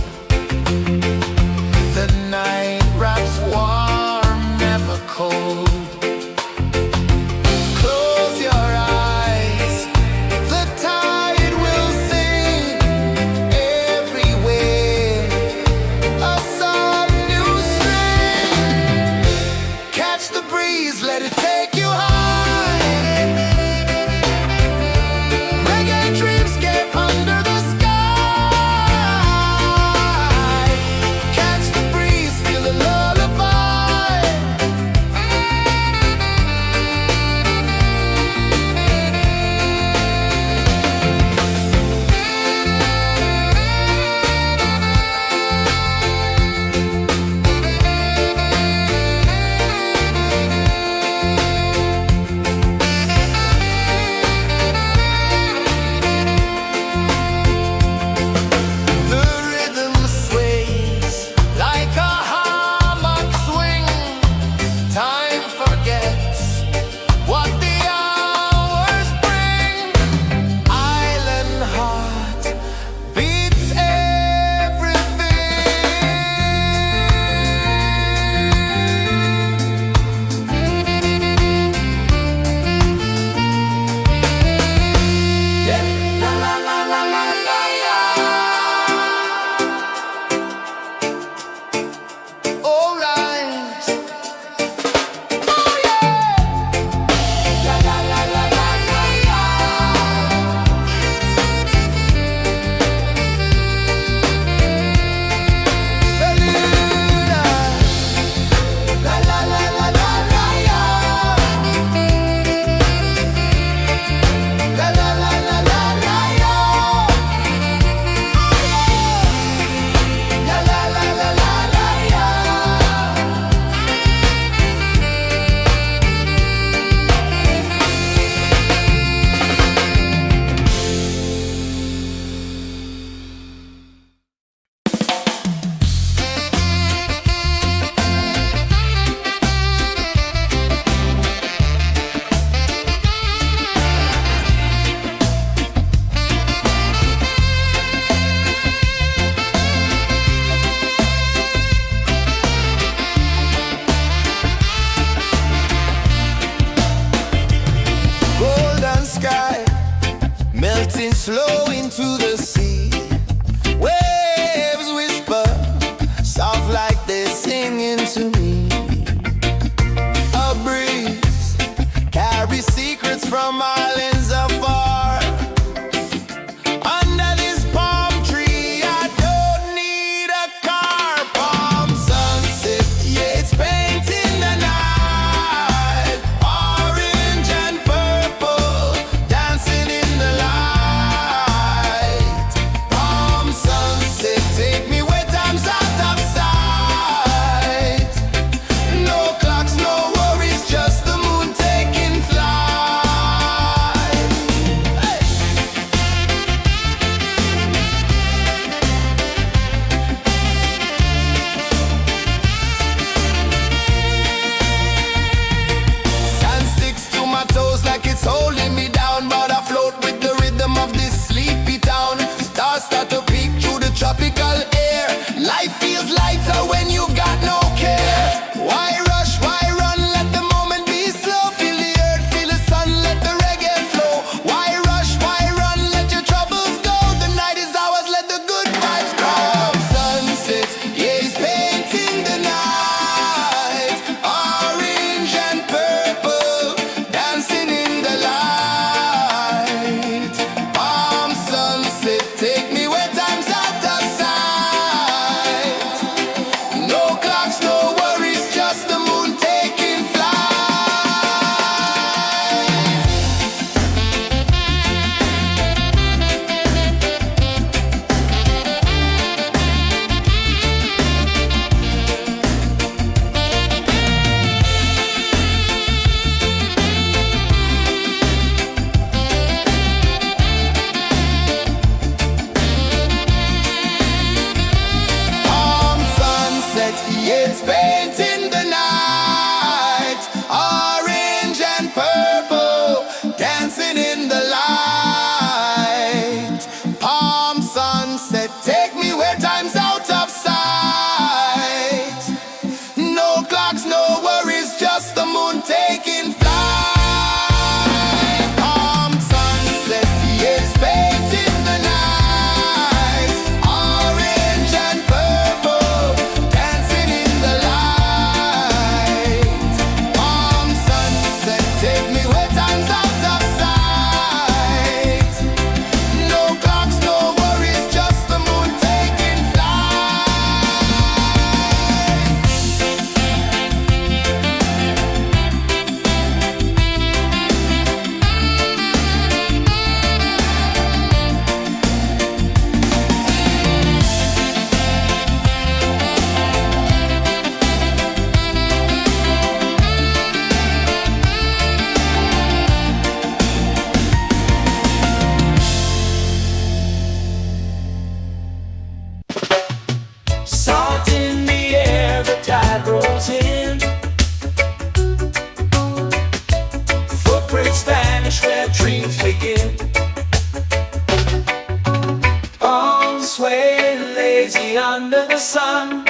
Speaker 3: sway, lazy under the sun.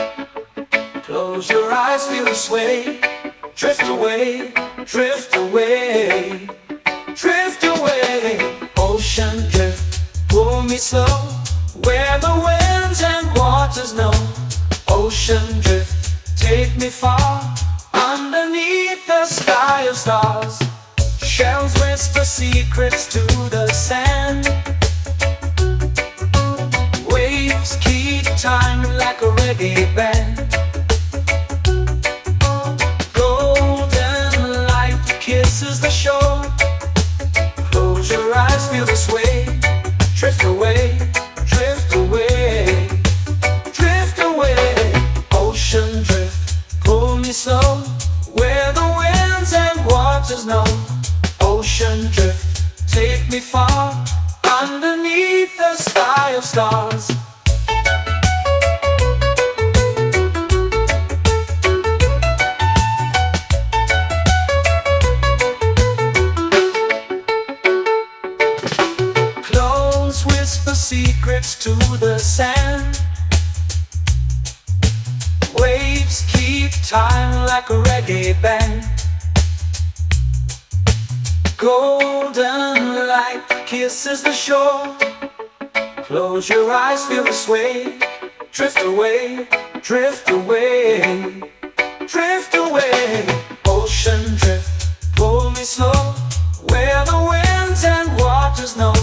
Speaker 3: Close your eyes, feel the sway. Drift away, drift away, drift away. Ocean drift, pull me slow, where the winds and waters know. Ocean drift, take me far, underneath the sky of stars. Shells whisper secrets to the sand. Waves keep time like a reggae band. Golden light kisses the shore. Close your eyes, feel the sway. Drift away, drift away, drift away. Ocean drift, pull me slow, where the winds and waters know. Ocean drift, take me far, underneath the sky of stars. Close whisper secrets to the sand. Waves keep time like a reggae band. Golden light kisses the shore. Close your eyes, feel the sway. Drift away, drift away, drift away. Ocean drift, pull me slow, where the winds and waters know.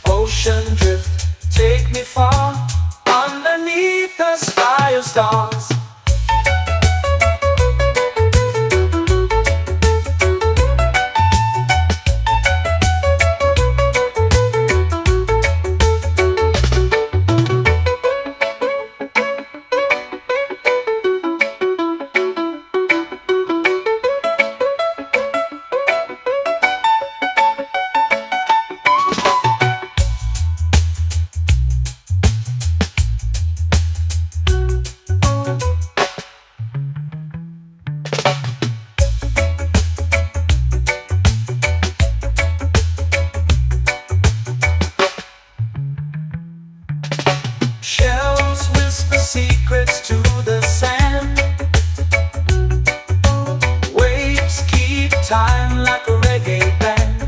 Speaker 3: Ocean drift, take me far, underneath the sky of stars. Shells whisper secrets to the sand. Waves keep time like a reggae band.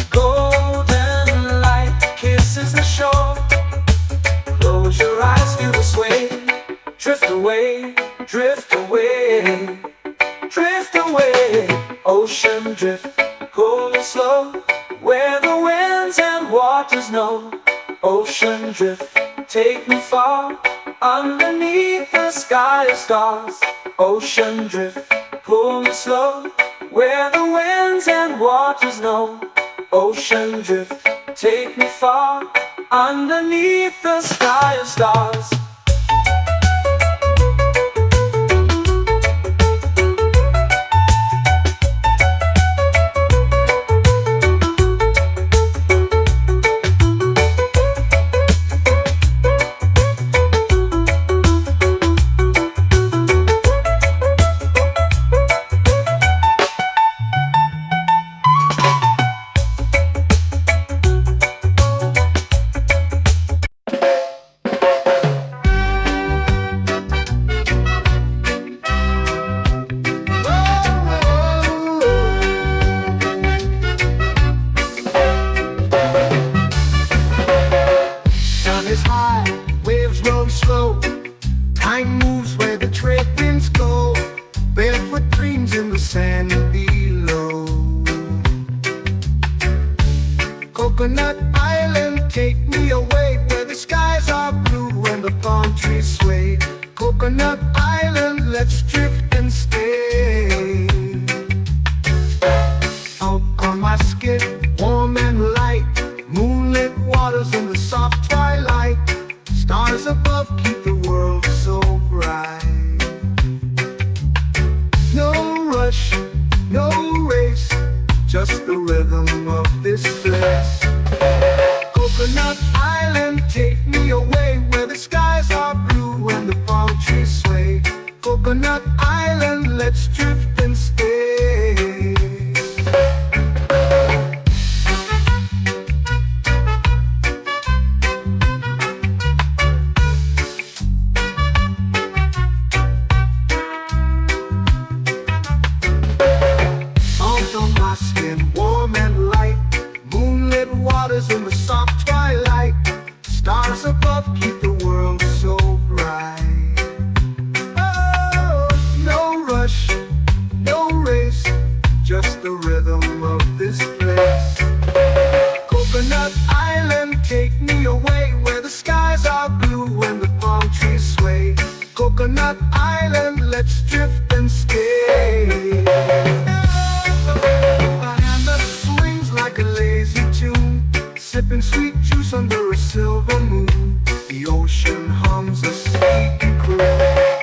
Speaker 3: Golden light kisses the shore. Close your eyes, feel the sway. Drift away, drift away, drift away. Ocean drift, pull me slow, where the winds and waters know. Ocean drift, take me far, underneath the sky of stars. Ocean drift, pull me slow, where the winds and waters know. Ocean drift, take me far, underneath the sky of stars.
Speaker 1: Is high, waves roll slow. Time moves where the trade winds go. Barefoot dreams in the sand below. Coconut Island, take me away, where the skies are blue and the palm trees sway. Coconut Island, let's drift and stay. Out on my skin, warm and light, moonlit waters in the soft twilight. Stars above keep the world so bright. No rush, no race, just the rhythm of this place. Coconut Island, take me away, where the skies are blue and the palm trees sway. Coconut Island, let's drift and stay. sweet juice under a silver moon. The ocean hums a sleepy croon.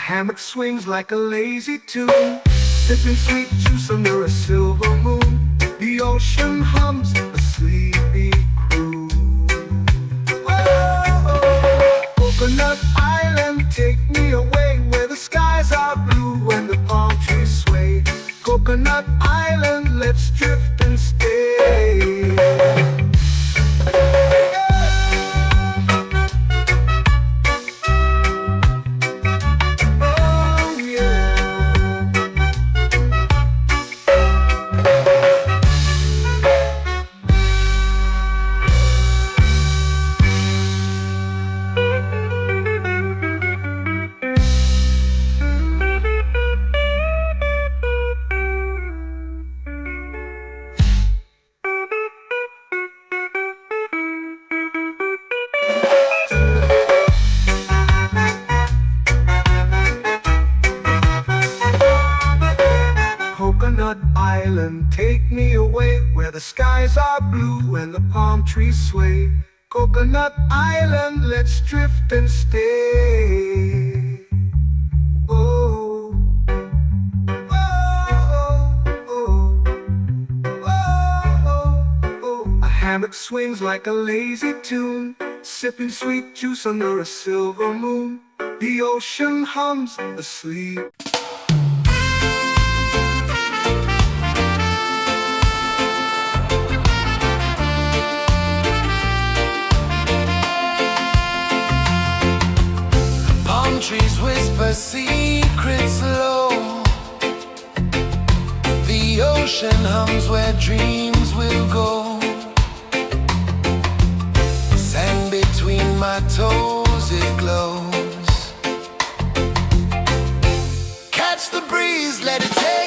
Speaker 1: Hammock swings like a lazy tune, sipping sweet juice under a silver moon. The ocean hums a sleepy croon. Whoa, Coconut Island, take me away where the skies are blue and the palm trees sway. Coconut Island, let's drift and stay. Coconut Island, take me away where the skies are blue and the palm trees sway. Coconut Island, let's drift and stay. Oh, oh, oh, oh, oh. A hammock swings like a lazy tune, sipping sweet juice under a silver moon. The ocean hums asleep.
Speaker 2: Trees whisper secrets low. The ocean hums where dreams will go. Sand between my toes, it glows. Catch the breeze, let it take